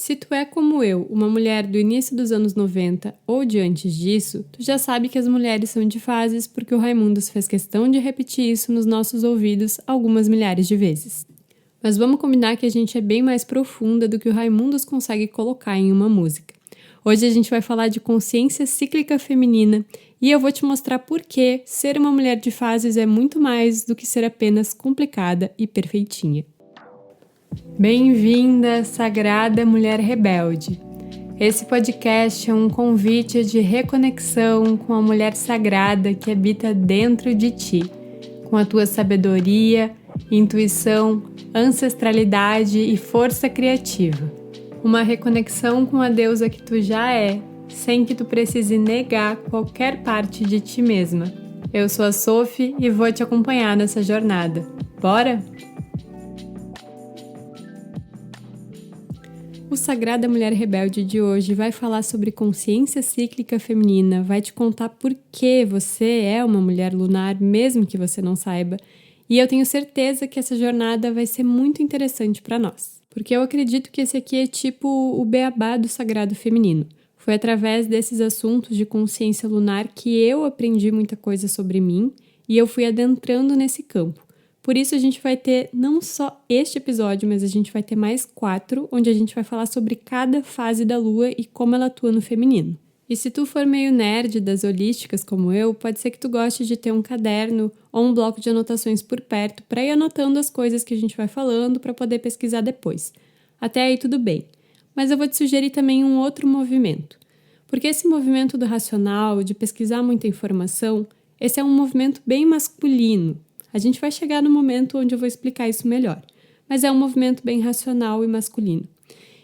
Se tu é como eu, uma mulher do início dos anos 90 ou de antes disso, tu já sabe que as mulheres são de fases porque o Raimundos fez questão de repetir isso nos nossos ouvidos algumas milhares de vezes. Mas vamos combinar que a gente é bem mais profunda do que o Raimundos consegue colocar em uma música. Hoje a gente vai falar de consciência cíclica feminina e eu vou te mostrar por que ser uma mulher de fases é muito mais do que ser apenas complicada e perfeitinha. Bem-vinda, sagrada mulher rebelde. Esse podcast é um convite de reconexão com a mulher sagrada que habita dentro de ti, com a tua sabedoria, intuição, ancestralidade e força criativa. Uma reconexão com a deusa que tu já é, sem que tu precise negar qualquer parte de ti mesma. Eu sou a Sophie e vou te acompanhar nessa jornada. Bora? O Sagrada Mulher Rebelde de hoje vai falar sobre consciência cíclica feminina, vai te contar por que você é uma mulher lunar, mesmo que você não saiba, e eu tenho certeza que essa jornada vai ser muito interessante para nós, porque eu acredito que esse aqui é tipo o beabá do sagrado feminino. Foi através desses assuntos de consciência lunar que eu aprendi muita coisa sobre mim e eu fui adentrando nesse campo. Por isso a gente vai ter não só este episódio, mas a gente vai ter mais 4, onde a gente vai falar sobre cada fase da lua e como ela atua no feminino. E se tu for meio nerd das holísticas como eu, pode ser que tu goste de ter um caderno ou um bloco de anotações por perto para ir anotando as coisas que a gente vai falando para poder pesquisar depois. Até aí tudo bem. Mas eu vou te sugerir também um outro movimento. Porque esse movimento do racional, de pesquisar muita informação, esse é um movimento bem masculino. A gente vai chegar no momento onde eu vou explicar isso melhor, mas é um movimento bem racional e masculino.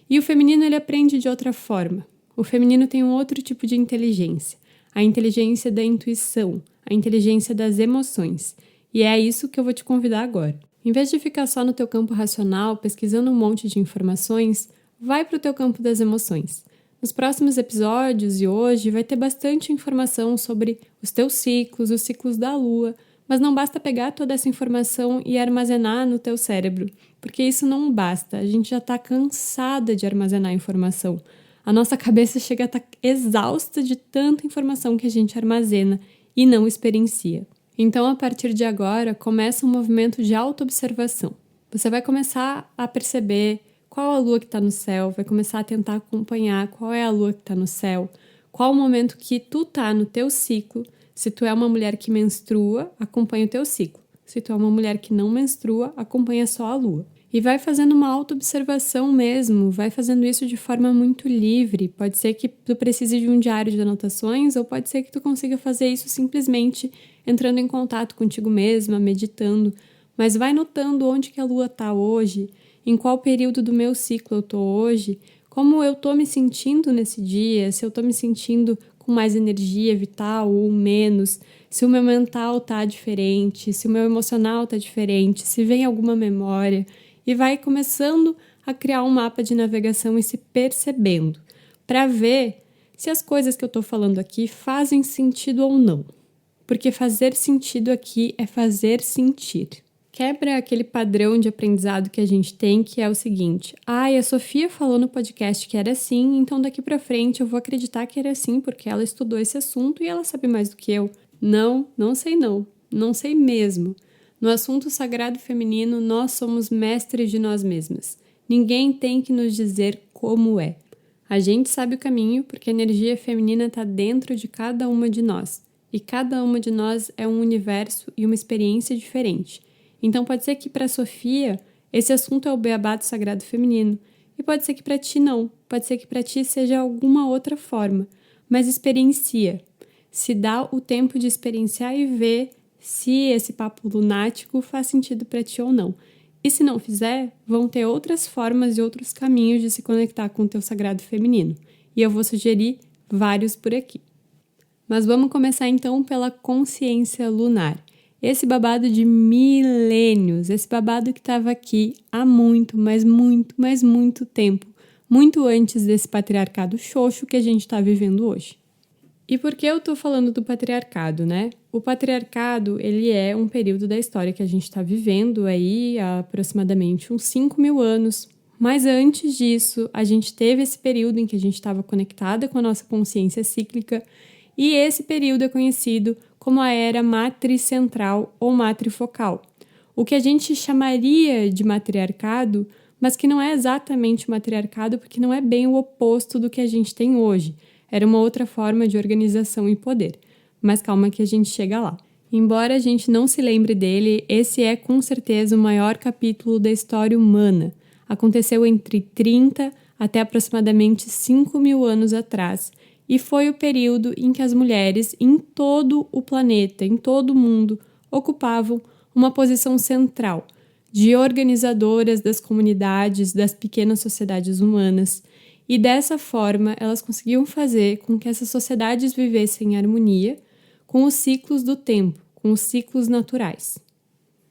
E o feminino ele aprende de outra forma. O feminino tem um outro tipo de inteligência, a inteligência da intuição, a inteligência das emoções. E é isso que eu vou te convidar agora. Em vez de ficar só no teu campo racional, pesquisando um monte de informações, vai para o teu campo das emoções. Nos próximos episódios e hoje vai ter bastante informação sobre os teus ciclos, os ciclos da lua, mas não basta pegar toda essa informação e armazenar no teu cérebro, porque isso não basta, a gente já está cansada de armazenar informação. A nossa cabeça chega a estar exausta de tanta informação que a gente armazena e não experiencia. Então, a partir de agora, começa um movimento de autoobservação. Você vai começar a perceber qual a lua que está no céu, vai começar a tentar acompanhar qual é a lua que está no céu, qual o momento que tu está no teu ciclo. Se tu é uma mulher que menstrua, acompanha o teu ciclo. Se tu é uma mulher que não menstrua, acompanha só a lua. E vai fazendo uma autoobservação mesmo, vai fazendo isso de forma muito livre. Pode ser que tu precise de um diário de anotações, ou pode ser que tu consiga fazer isso simplesmente entrando em contato contigo mesma, meditando. Mas vai notando onde que a lua está hoje, em qual período do meu ciclo eu estou hoje, como eu estou me sentindo nesse dia, se eu estou me sentindo com mais energia vital ou menos, se o meu mental tá diferente, se o meu emocional tá diferente, se vem alguma memória, e vai começando a criar um mapa de navegação e se percebendo, para ver se as coisas que eu tô falando aqui fazem sentido ou não. Porque fazer sentido aqui é fazer sentir. Quebra aquele padrão de aprendizado que a gente tem, que é o seguinte: a Sofia falou no podcast que era assim, então daqui pra frente eu vou acreditar que era assim porque ela estudou esse assunto e ela sabe mais do que eu. Não sei não. Não sei mesmo. No assunto sagrado feminino, nós somos mestres de nós mesmas. Ninguém tem que nos dizer como é. A gente sabe o caminho porque a energia feminina está dentro de cada uma de nós. E cada uma de nós é um universo e uma experiência diferente. Então pode ser que para Sofia esse assunto é o beabá do sagrado feminino e pode ser que para ti não, pode ser que para ti seja alguma outra forma, mas experiencia, se dá o tempo de experienciar e ver se esse papo lunático faz sentido para ti ou não. E se não fizer, vão ter outras formas e outros caminhos de se conectar com o teu sagrado feminino e eu vou sugerir vários por aqui. Mas vamos começar então pela consciência lunar. Esse babado de milênios, esse babado que estava aqui há muito, mas muito tempo, muito antes desse patriarcado xoxo que a gente está vivendo hoje. E por que eu estou falando do patriarcado, né? O patriarcado, ele é um período da história que a gente está vivendo aí há aproximadamente uns 5.000 anos, Mas antes disso, a gente teve esse período em que a gente estava conectada com a nossa consciência cíclica, e esse período é conhecido como a era matricentral ou matrifocal, o que a gente chamaria de matriarcado, mas que não é exatamente matriarcado porque não é bem o oposto do que a gente tem hoje. Era uma outra forma de organização e poder. Mas calma que a gente chega lá. Embora a gente não se lembre dele, esse é com certeza o maior capítulo da história humana. Aconteceu entre 30 até aproximadamente 5.000 anos atrás, e foi o período em que as mulheres em todo o planeta, em todo o mundo, ocupavam uma posição central de organizadoras das comunidades, das pequenas sociedades humanas, e dessa forma elas conseguiam fazer com que essas sociedades vivessem em harmonia com os ciclos do tempo, com os ciclos naturais.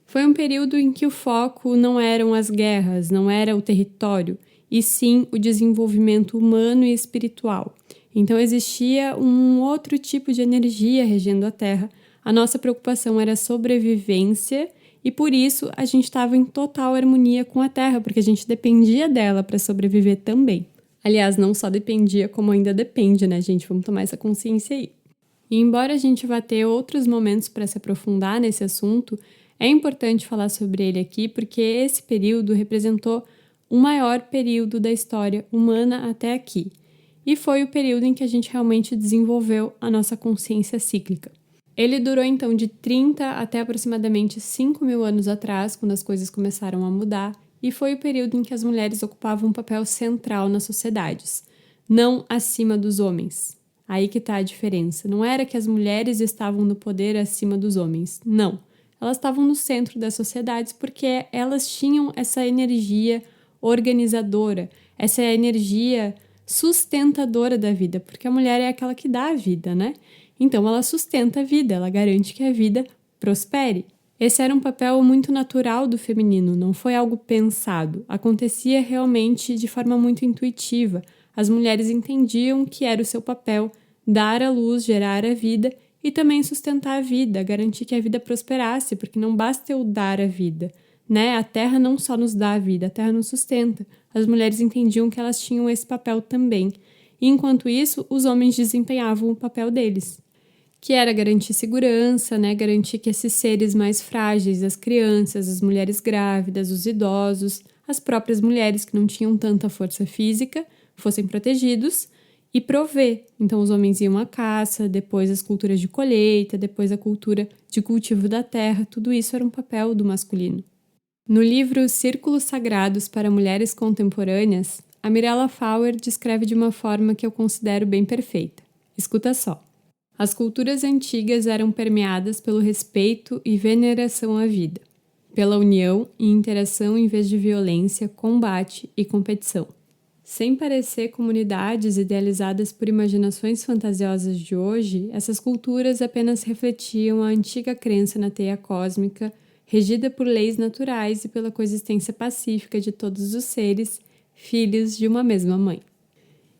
Foi um período em que o foco não eram as guerras, não era o território, e sim o desenvolvimento humano e espiritual. Então existia um outro tipo de energia regendo a Terra. A nossa preocupação era a sobrevivência e por isso a gente estava em total harmonia com a Terra, porque a gente dependia dela para sobreviver também. Aliás, não só dependia, como ainda depende, né, gente? Vamos tomar essa consciência aí. E embora a gente vá ter outros momentos para se aprofundar nesse assunto, é importante falar sobre ele aqui porque esse período representou o maior período da história humana até aqui. E foi o período em que a gente realmente desenvolveu a nossa consciência cíclica. Ele durou então de 30 até aproximadamente 5.000 anos atrás, quando as coisas começaram a mudar, e foi o período em que as mulheres ocupavam um papel central nas sociedades, não acima dos homens. Aí que está a diferença. Não era que as mulheres estavam no poder acima dos homens, não. Elas estavam no centro das sociedades porque elas tinham essa energia organizadora, essa energia sustentadora da vida, porque a mulher é aquela que dá a vida, né? Então ela sustenta a vida, ela garante que a vida prospere. Esse era um papel muito natural do feminino, não foi algo pensado. Acontecia realmente de forma muito intuitiva. As mulheres entendiam que era o seu papel dar à luz, gerar a vida e também sustentar a vida, garantir que a vida prosperasse, porque não basta eu dar a vida, né? A terra não só nos dá a vida, a terra nos sustenta. As mulheres entendiam que elas tinham esse papel também. E, enquanto isso, os homens desempenhavam o papel deles, que era garantir segurança, né? Garantir que esses seres mais frágeis, as crianças, as mulheres grávidas, os idosos, as próprias mulheres que não tinham tanta força física, fossem protegidos e prover. Então os homens iam à caça, depois as culturas de colheita, depois a cultura de cultivo da terra, tudo isso era um papel do masculino. No livro Círculos Sagrados para Mulheres Contemporâneas, a Mirella Fauer descreve de uma forma que eu considero bem perfeita. Escuta só. As culturas antigas eram permeadas pelo respeito e veneração à vida, pela união e interação em vez de violência, combate e competição. Sem parecer comunidades idealizadas por imaginações fantasiosas de hoje, essas culturas apenas refletiam a antiga crença na teia cósmica, regida por leis naturais e pela coexistência pacífica de todos os seres, filhos de uma mesma mãe.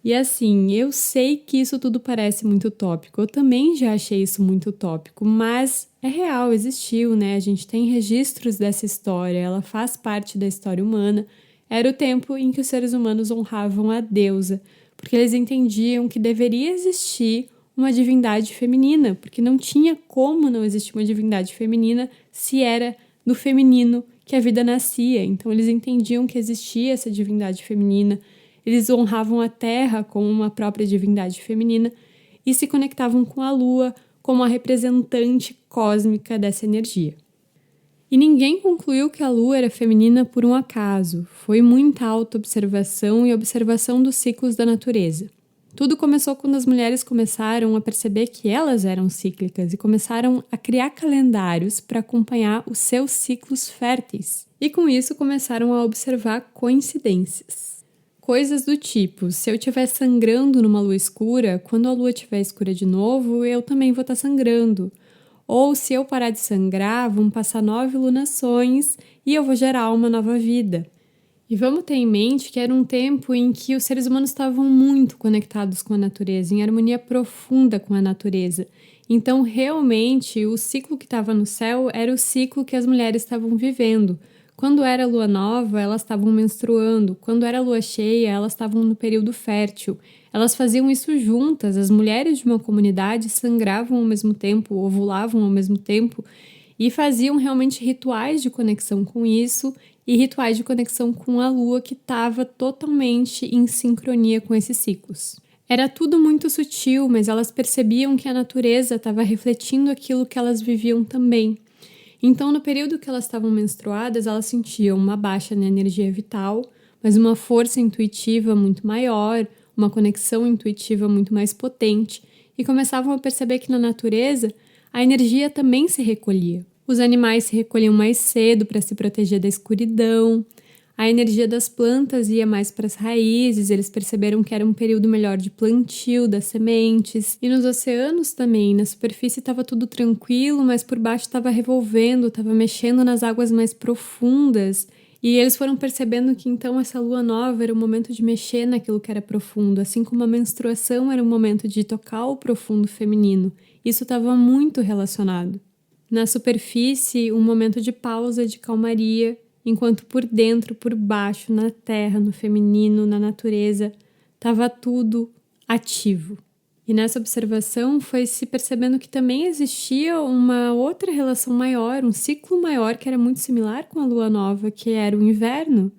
E assim, eu sei que isso tudo parece muito utópico, eu também já achei isso muito utópico, mas é real, existiu, né? A gente tem registros dessa história, ela faz parte da história humana. Era o tempo em que os seres humanos honravam a deusa, porque eles entendiam que deveria existir uma divindade feminina, porque não tinha como não existir uma divindade feminina se era no feminino que a vida nascia. Então eles entendiam que existia essa divindade feminina, eles honravam a terra como uma própria divindade feminina e se conectavam com a lua como a representante cósmica dessa energia. E ninguém concluiu que a lua era feminina por um acaso. Foi muita autoobservação e observação dos ciclos da natureza. Tudo começou quando as mulheres começaram a perceber que elas eram cíclicas e começaram a criar calendários para acompanhar os seus ciclos férteis. E com isso começaram a observar coincidências. Coisas do tipo, se eu estiver sangrando numa lua escura, quando a lua estiver escura de novo, eu também vou estar sangrando. Ou se eu parar de sangrar, vão passar 9 lunações e eu vou gerar uma nova vida. E vamos ter em mente que era um tempo em que os seres humanos estavam muito conectados com a natureza, em harmonia profunda com a natureza. Então, realmente, o ciclo que estava no céu era o ciclo que as mulheres estavam vivendo, Quando era lua nova, elas estavam menstruando. Quando era lua cheia, elas estavam no período fértil. Elas faziam isso juntas. As mulheres de uma comunidade sangravam ao mesmo tempo, ovulavam ao mesmo tempo e faziam realmente rituais de conexão com isso e rituais de conexão com a lua que estava totalmente em sincronia com esses ciclos. Era tudo muito sutil, mas elas percebiam que a natureza estava refletindo aquilo que elas viviam também. Então, no período que elas estavam menstruadas, elas sentiam uma baixa na energia vital, mas uma força intuitiva muito maior, uma conexão intuitiva muito mais potente, e começavam a perceber que na natureza a energia também se recolhia. Os animais se recolhiam mais cedo para se proteger da escuridão, a energia das plantas ia mais para as raízes, eles perceberam que era um período melhor de plantio das sementes. E nos oceanos também, na superfície estava tudo tranquilo, mas por baixo estava revolvendo, estava mexendo nas águas mais profundas. E eles foram percebendo que então essa lua nova era o momento de mexer naquilo que era profundo, assim como a menstruação era o momento de tocar o profundo feminino. Isso estava muito relacionado. Na superfície, um momento de pausa, de calmaria, enquanto por dentro, por baixo, na terra, no feminino, na natureza, estava tudo ativo. E nessa observação foi se percebendo que também existia uma outra relação maior, um ciclo maior que era muito similar com a lua nova, que era o inverno,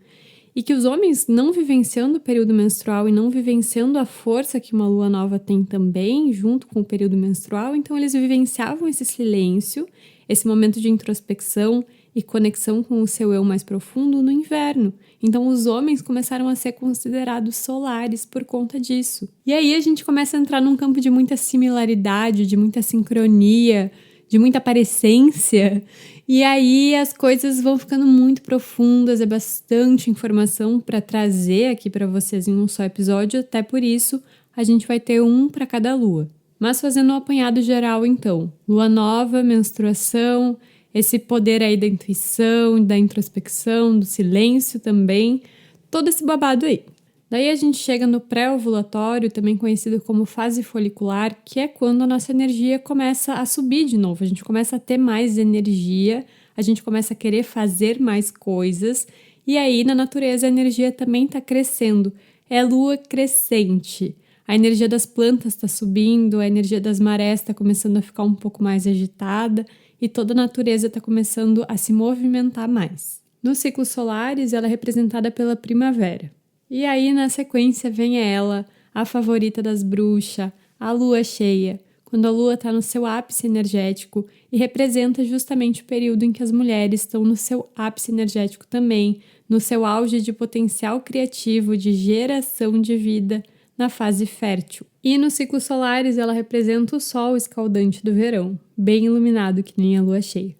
e que os homens não vivenciando o período menstrual e não vivenciando a força que uma lua nova tem também, junto com o período menstrual, então eles vivenciavam esse silêncio, esse momento de introspecção e conexão com o seu eu mais profundo no inverno. Então os homens começaram a ser considerados solares por conta disso. E aí a gente começa a entrar num campo de muita similaridade, de muita sincronia, de muita parecência. E aí as coisas vão ficando muito profundas, é bastante informação para trazer aqui para vocês em um só episódio, até por isso a gente vai ter um para cada lua. Mas fazendo um apanhado geral então, lua nova, menstruação, esse poder aí da intuição, da introspecção, do silêncio também, todo esse babado aí. Daí a gente chega no pré-ovulatório, também conhecido como fase folicular, que é quando a nossa energia começa a subir de novo, a gente começa a ter mais energia, a gente começa a querer fazer mais coisas, e aí na natureza a energia também está crescendo, é lua crescente. A energia das plantas está subindo, a energia das marés está começando a ficar um pouco mais agitada, e toda a natureza está começando a se movimentar mais. Nos ciclos solares, ela é representada pela primavera. E aí, na sequência, vem ela, a favorita das bruxas, a lua cheia, quando a lua está no seu ápice energético e representa justamente o período em que as mulheres estão no seu ápice energético também, no seu auge de potencial criativo, de geração de vida, na fase fértil. E nos ciclos solares ela representa o sol escaldante do verão, bem iluminado que nem a lua cheia.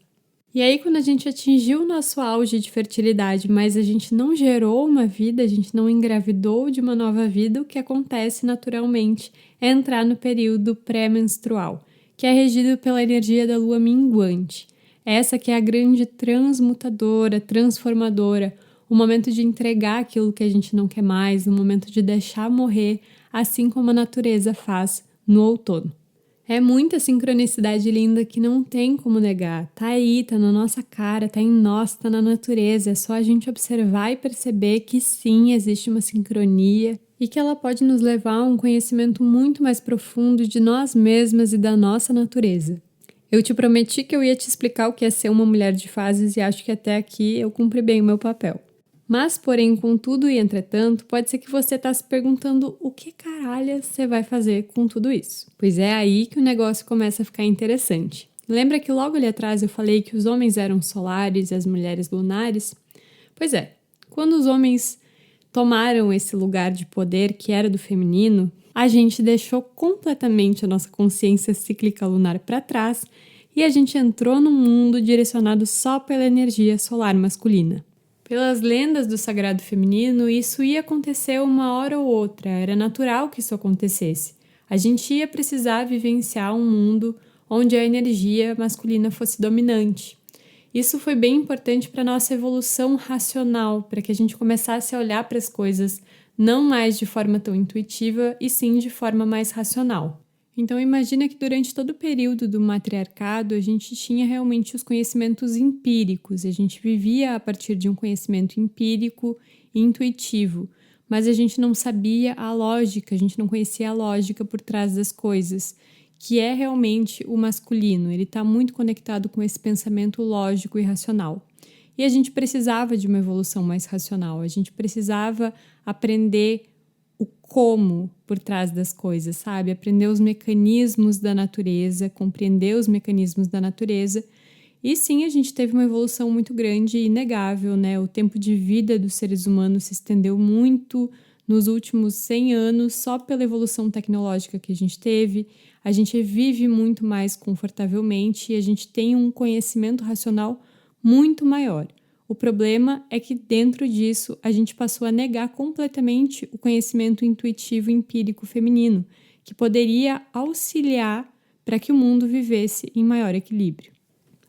E aí quando a gente atingiu o nosso auge de fertilidade, mas a gente não gerou uma vida, a gente não engravidou de uma nova vida, o que acontece naturalmente é entrar no período pré-menstrual, que é regido pela energia da lua minguante. Essa que é a grande transmutadora, transformadora, o momento de entregar aquilo que a gente não quer mais, o momento de deixar morrer, assim como a natureza faz no outono. É muita sincronicidade linda que não tem como negar. Tá aí, tá na nossa cara, tá em nós, tá na natureza. É só a gente observar e perceber que sim, existe uma sincronia e que ela pode nos levar a um conhecimento muito mais profundo de nós mesmas e da nossa natureza. Eu te prometi que eu ia te explicar o que é ser uma mulher de fases e acho que até aqui eu cumpri bem o meu papel. Mas, porém, contudo e entretanto, pode ser que você está se perguntando o que caralho você vai fazer com tudo isso. Pois é aí que o negócio começa a ficar interessante. Lembra que logo ali atrás eu falei que os homens eram solares e as mulheres lunares? Pois é, quando os homens tomaram esse lugar de poder que era do feminino, a gente deixou completamente a nossa consciência cíclica lunar para trás e a gente entrou num mundo direcionado só pela energia solar masculina. Pelas lendas do sagrado feminino, isso ia acontecer uma hora ou outra, era natural que isso acontecesse. A gente ia precisar vivenciar um mundo onde a energia masculina fosse dominante. Isso foi bem importante para a nossa evolução racional, para que a gente começasse a olhar para as coisas não mais de forma tão intuitiva, e sim de forma mais racional. Então imagina que durante todo o período do matriarcado a gente tinha realmente os conhecimentos empíricos, a gente vivia a partir de um conhecimento empírico e intuitivo, mas a gente não sabia a lógica, a gente não conhecia a lógica por trás das coisas, que é realmente o masculino, ele está muito conectado com esse pensamento lógico e racional. E a gente precisava de uma evolução mais racional, a gente precisava aprender o como por trás das coisas, sabe? Aprender os mecanismos da natureza, compreender os mecanismos da natureza. E sim, a gente teve uma evolução muito grande e inegável, né? O tempo de vida dos seres humanos se estendeu muito nos últimos 100 anos, só pela evolução tecnológica que a gente teve. A gente vive muito mais confortavelmente e a gente tem um conhecimento racional muito maior. O problema é que dentro disso a gente passou a negar completamente o conhecimento intuitivo empírico feminino, que poderia auxiliar para que o mundo vivesse em maior equilíbrio.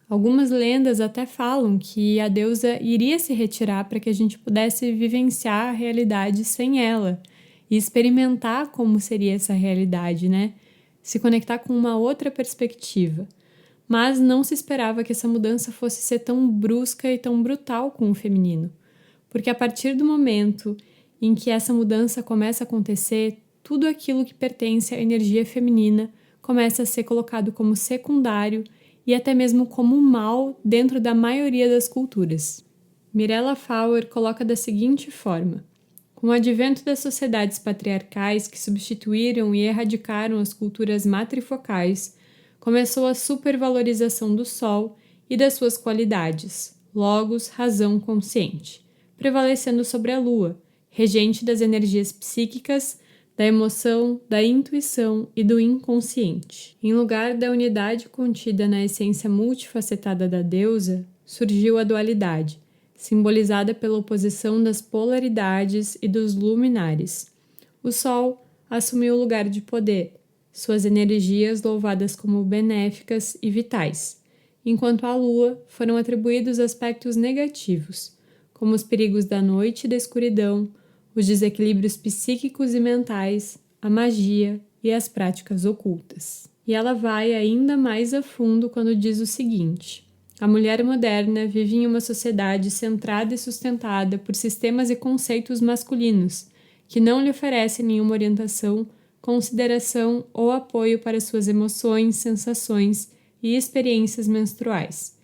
Algumas lendas até falam que a deusa iria se retirar para que a gente pudesse vivenciar a realidade sem ela e experimentar como seria essa realidade, né? Se conectar com uma outra perspectiva. Mas não se esperava que essa mudança fosse ser tão brusca e tão brutal com o feminino. Porque a partir do momento em que essa mudança começa a acontecer, tudo aquilo que pertence à energia feminina começa a ser colocado como secundário e até mesmo como mal dentro da maioria das culturas. Mirella Fauer coloca da seguinte forma: com o advento das sociedades patriarcais que substituíram e erradicaram as culturas matrifocais, começou a supervalorização do Sol e das suas qualidades, logos, razão consciente, prevalecendo sobre a Lua, regente das energias psíquicas, da emoção, da intuição e do inconsciente. Em lugar da unidade contida na essência multifacetada da deusa, surgiu a dualidade, simbolizada pela oposição das polaridades e dos luminares. O Sol assumiu o lugar de poder, suas energias louvadas como benéficas e vitais, enquanto à Lua foram atribuídos aspectos negativos, como os perigos da noite e da escuridão, os desequilíbrios psíquicos e mentais, a magia e as práticas ocultas. E ela vai ainda mais a fundo quando diz o seguinte: a mulher moderna vive em uma sociedade centrada e sustentada por sistemas e conceitos masculinos, que não lhe oferecem nenhuma orientação, consideração ou apoio para suas emoções, sensações e experiências menstruais,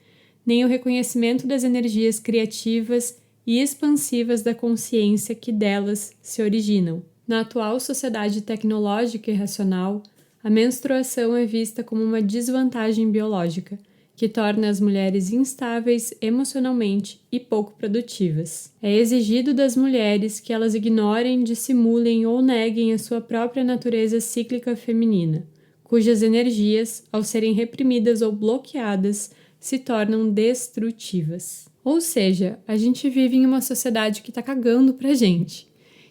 nem o reconhecimento das energias criativas e expansivas da consciência que delas se originam. Na atual sociedade tecnológica e racional, a menstruação é vista como uma desvantagem biológica, que torna as mulheres instáveis emocionalmente e pouco produtivas. É exigido das mulheres que elas ignorem, dissimulem ou neguem a sua própria natureza cíclica feminina, cujas energias, ao serem reprimidas ou bloqueadas, se tornam destrutivas. Ou seja, a gente vive em uma sociedade que está cagando pra gente,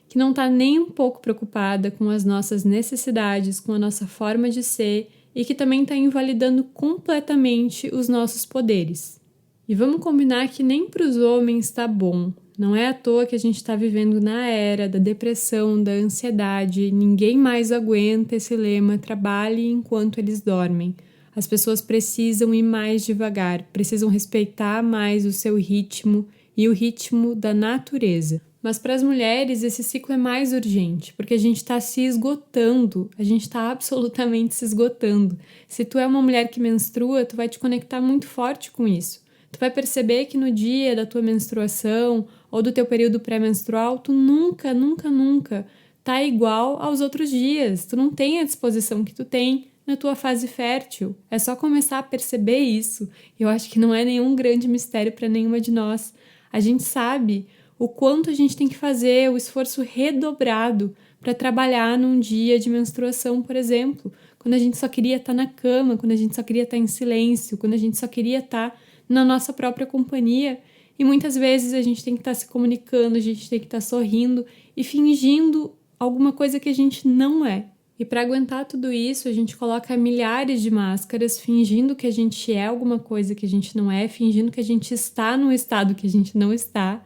que não está nem um pouco preocupada com as nossas necessidades, com a nossa forma de ser, e que também está invalidando completamente os nossos poderes. E vamos combinar que nem para os homens está bom. Não é à toa que a gente está vivendo na era da depressão, da ansiedade. Ninguém mais aguenta esse lema: trabalhe enquanto eles dormem. As pessoas precisam ir mais devagar, precisam respeitar mais o seu ritmo e o ritmo da natureza. Mas para as mulheres esse ciclo é mais urgente, porque a gente está se esgotando, a gente está absolutamente se esgotando. Se tu é uma mulher que menstrua, tu vai te conectar muito forte com isso. Tu vai perceber que no dia da tua menstruação ou do teu período pré-menstrual, tu nunca tá igual aos outros dias. Tu não tem a disposição que tu tem na tua fase fértil. É só começar a perceber isso. Eu acho que não é nenhum grande mistério para nenhuma de nós. A gente sabe o quanto a gente tem que fazer, o esforço redobrado para trabalhar num dia de menstruação, por exemplo, quando a gente só queria estar na cama, quando a gente só queria estar em silêncio, quando a gente só queria estar na nossa própria companhia. E muitas vezes a gente tem que estar se comunicando, a gente tem que estar sorrindo e fingindo alguma coisa que a gente não é. E para aguentar tudo isso, a gente coloca milhares de máscaras, fingindo que a gente é alguma coisa que a gente não é, fingindo que a gente está num estado que a gente não está.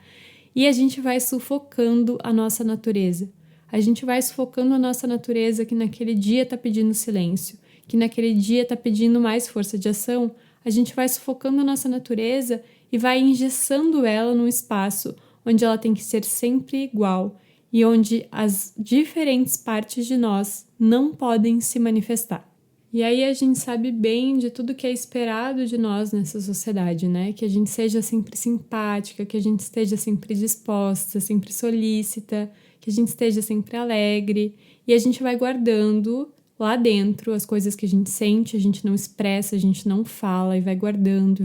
E a gente vai sufocando a nossa natureza. A gente vai sufocando a nossa natureza que naquele dia está pedindo silêncio. que naquele dia está pedindo mais força de ação, a gente vai sufocando a nossa natureza e vai engessando ela num espaço onde ela tem que ser sempre igual e onde as diferentes partes de nós não podem se manifestar. E aí a gente sabe bem de tudo que é esperado de nós nessa sociedade, né? Que a gente seja sempre simpática, que a gente esteja sempre disposta, sempre solícita, que a gente esteja sempre alegre. E a gente vai guardando lá dentro as coisas que a gente sente, a gente não expressa, a gente não fala, e vai guardando,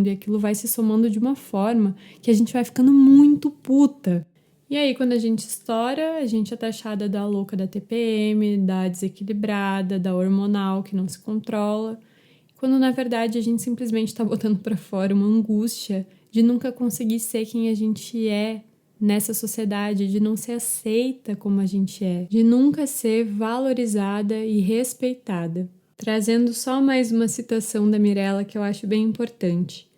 e aquilo vai se somando de uma forma que a gente vai ficando muito puta. E aí, quando a gente estoura, a gente é taxada da louca da TPM, da desequilibrada, da hormonal que não se controla, quando na verdade a gente simplesmente está botando para fora uma angústia de nunca conseguir ser quem a gente é nessa sociedade, de não ser aceita como a gente é, de nunca ser valorizada e respeitada. Trazendo só mais uma citação da Mirella que eu acho bem importante.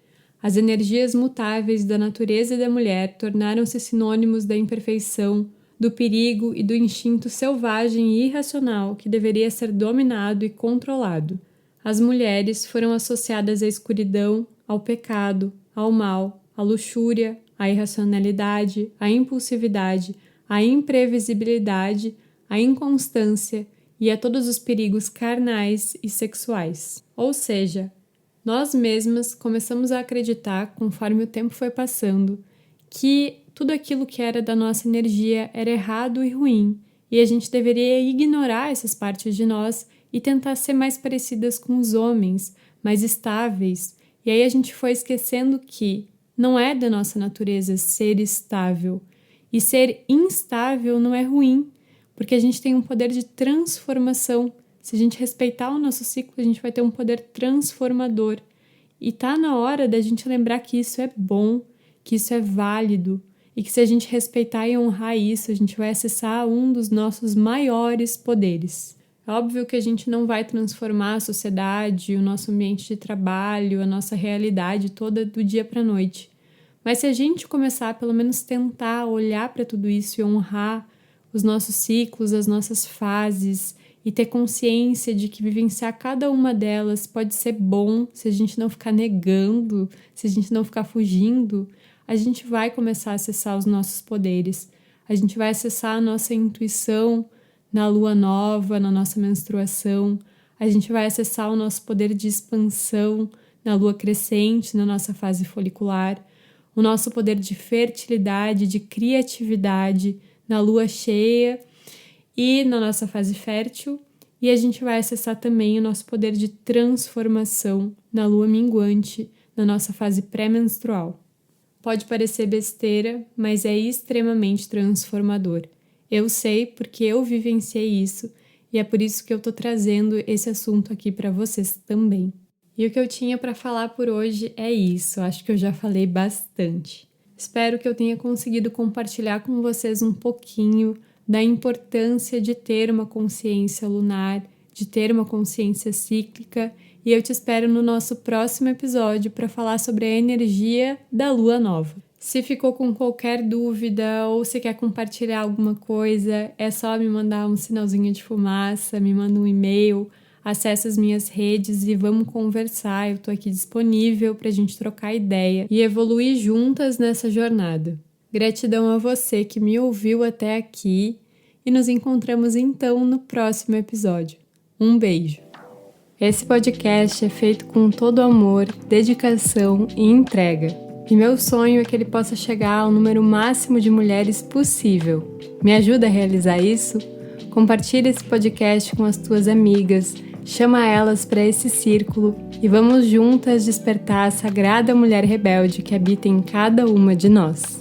As energias mutáveis da natureza e da mulher tornaram-se sinônimos da imperfeição, do perigo e do instinto selvagem e irracional que deveria ser dominado e controlado. As mulheres foram associadas à escuridão, ao pecado, ao mal, à luxúria, à irracionalidade, à impulsividade, à imprevisibilidade, à inconstância e a todos os perigos carnais e sexuais. Ou seja, nós mesmas começamos a acreditar, conforme o tempo foi passando, que tudo aquilo que era da nossa energia era errado e ruim, e a gente deveria ignorar essas partes de nós e tentar ser mais parecidas com os homens, mais estáveis. E aí a gente foi esquecendo que não é da nossa natureza ser estável, e ser instável não é ruim, porque a gente tem um poder de transformação. Se a gente respeitar o nosso ciclo, a gente vai ter um poder transformador. E tá na hora da gente lembrar que isso é bom, que isso é válido, e que se a gente respeitar e honrar isso, a gente vai acessar um dos nossos maiores poderes. É óbvio que a gente não vai transformar a sociedade, o nosso ambiente de trabalho, a nossa realidade toda do dia para a noite. Mas se a gente começar a pelo menos tentar olhar para tudo isso e honrar os nossos ciclos, as nossas fases, e ter consciência de que vivenciar cada uma delas pode ser bom se a gente não ficar negando, se a gente não ficar fugindo, a gente vai começar a acessar os nossos poderes. A gente vai acessar a nossa intuição na lua nova, na nossa menstruação. A gente vai acessar o nosso poder de expansão na lua crescente, na nossa fase folicular. O nosso poder de fertilidade, de criatividade na lua cheia e na nossa fase fértil, e a gente vai acessar também o nosso poder de transformação na lua minguante, na nossa fase pré-menstrual. Pode parecer besteira, mas é extremamente transformador. Eu sei porque eu vivenciei isso, e é por isso que eu tô trazendo esse assunto aqui para vocês também. E o que eu tinha para falar por hoje é isso, acho que eu já falei bastante. Espero que eu tenha conseguido compartilhar com vocês um pouquinho da importância de ter uma consciência lunar, de ter uma consciência cíclica, e eu te espero no nosso próximo episódio para falar sobre a energia da lua nova. Se ficou com qualquer dúvida ou se quer compartilhar alguma coisa, é só me mandar um sinalzinho de fumaça, me manda um e-mail, acesse as minhas redes e vamos conversar. Eu tô aqui disponível para a gente trocar ideia e evoluir juntas nessa jornada. Gratidão a você que me ouviu até aqui e nos encontramos então no próximo episódio. Um beijo! Esse podcast é feito com todo amor, dedicação e entrega. E meu sonho é que ele possa chegar ao número máximo de mulheres possível. Me ajuda a realizar isso? Compartilhe esse podcast com as tuas amigas, chama elas para esse círculo e vamos juntas despertar a sagrada mulher rebelde que habita em cada uma de nós.